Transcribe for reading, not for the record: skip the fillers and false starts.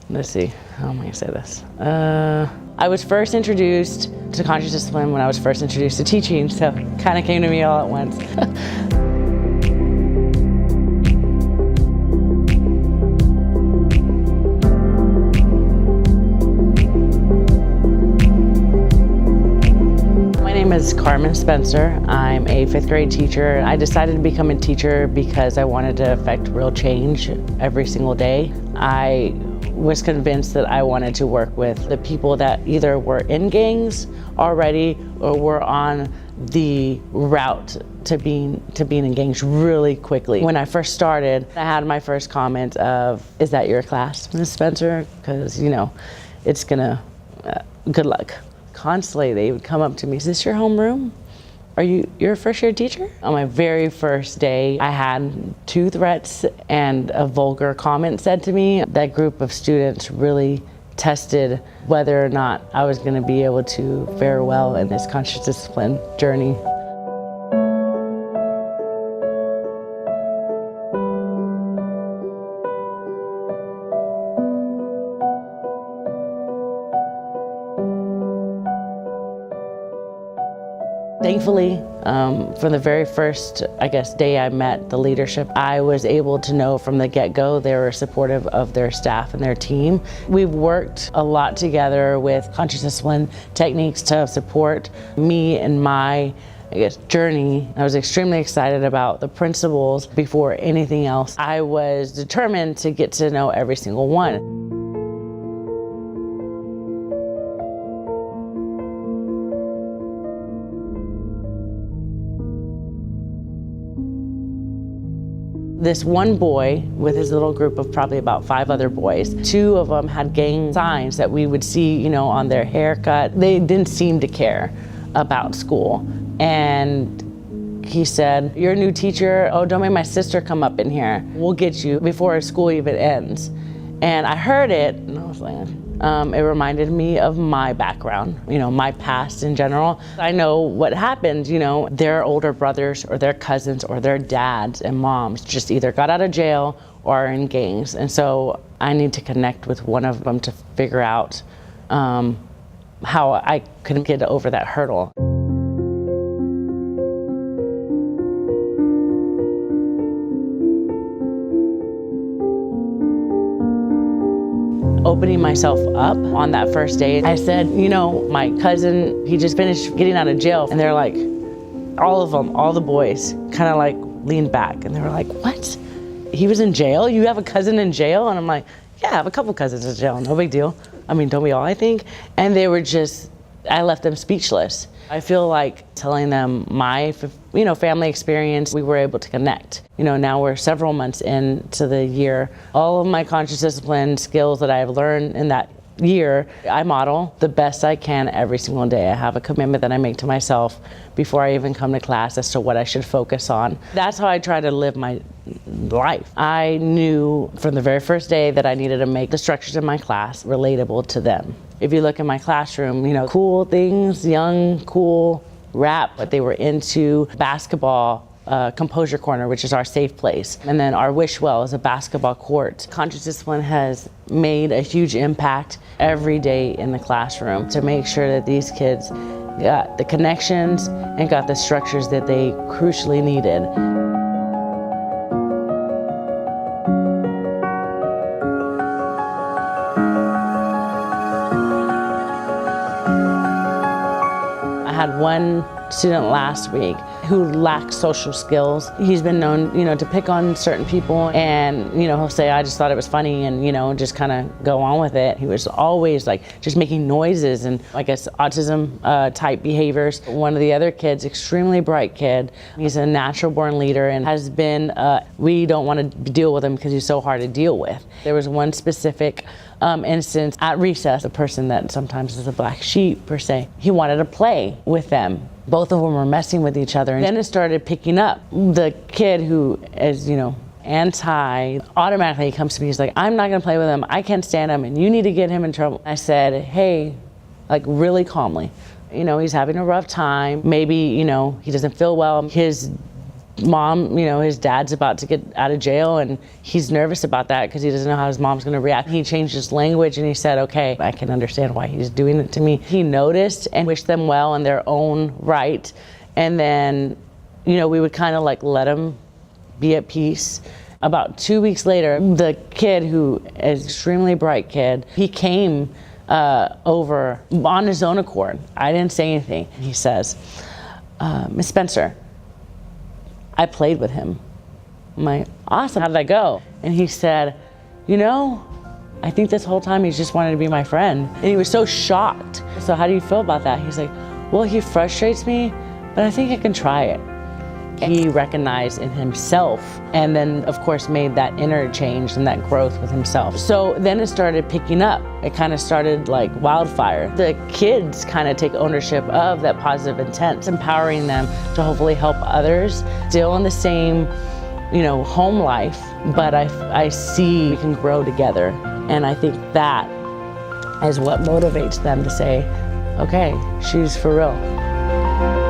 let's see, how am I gonna say this? I was first introduced to conscious discipline when I was first introduced to teaching, so it kind of came to me all at once. My name is Carmen Spencer. I'm a 5th grade teacher. I decided to become a teacher because I wanted to affect real change every single day. I was convinced that I wanted to work with the people that either were in gangs already or were on the route to being in gangs really quickly. When I first started, I had my first comment of, "Is that your class, Ms. Spencer? Because, you know, it's gonna, good luck." Constantly, they would come up to me, "Is this your homeroom? You're a first year teacher?" On my very first day, I had 2 threats and a vulgar comment said to me. That group of students really tested whether or not I was gonna be able to fare well in this conscious discipline journey. Thankfully, from the very first, day I met the leadership, I was able to know from the get-go they were supportive of their staff and their team. We've worked a lot together with conscious discipline techniques to support me in my journey. I was extremely excited about the principles before anything else. I was determined to get to know every single one. This one boy with his little group of probably about 5 other boys, 2 of them had gang signs that we would see, on their haircut. They didn't seem to care about school. And he said, "You're a new teacher. Oh, don't make my sister come up in here. We'll get you before school even ends." And I heard it and I was like, it reminded me of my background, my past in general. I know what happened, their older brothers or their cousins or their dads and moms just either got out of jail or are in gangs. And so I need to connect with one of them to figure out how I could get over that hurdle. Opening myself up on that first day, I said, my cousin, he just finished getting out of jail. And they're like, all of them, all the boys, kind of like leaned back and they were like, "What? He was in jail? You have a cousin in jail?" And I'm like, "Yeah, I have a couple cousins in jail, no big deal. I mean, don't we all, I think?" And they were just, I left them speechless. I feel like telling them my, family experience, we were able to connect. Now we're several months into the year. All of my conscious discipline skills that I've learned in that year, I model the best I can every single day. I have a commitment that I make to myself before I even come to class as to what I should focus on. That's how I try to live my life. I knew from the very first day that I needed to make the structures in my class relatable to them. If you look in my classroom, cool things, young, cool, rap, but they were into basketball, Composure Corner, which is our safe place. And then our Wish Well is a basketball court. Conscious discipline has made a huge impact every day in the classroom to make sure that these kids got the connections and got the structures that they crucially needed. I had one student last week who lacks social skills. He's been known, to pick on certain people and, he'll say, "I just thought it was funny," and, just kind of go on with it. He was always just making noises and autism type behaviors. One of the other kids, extremely bright kid, he's a natural born leader and has been, we don't want to deal with him because he's so hard to deal with. There was one specific instance at recess, a person that sometimes is a black sheep per se, he wanted to play with them. Both of them were messing with each other. And then it started picking up. The kid who is, anti, automatically comes to me, he's like, "I'm not gonna play with him. I can't stand him and you need to get him in trouble." I said, "Hey," really calmly, he's having a rough time. Maybe, he doesn't feel well. His mom, his dad's about to get out of jail, and he's nervous about that because he doesn't know how his mom's gonna react. He changed his language and he said, okay, I can understand why he's doing it to me. He noticed and wished them well in their own right. And then, we would kind of like let him be at peace. About 2 weeks later, the kid, who is an extremely bright kid, he came over on his own accord. I didn't say anything. He says, Miss Spencer, I played with him. I'm like, awesome, how did that go? And he said, I think this whole time he's just wanted to be my friend. And he was so shocked. So how do you feel about that? He's like, well, he frustrates me, but I think I can try it. He recognized in himself, and then of course made that inner change and that growth with himself. So then it started picking up. It kind of started like wildfire. The kids kind of take ownership of that positive intent, empowering them to hopefully help others, still in the same, home life, but I see we can grow together. And I think that is what motivates them to say, okay, she's for real.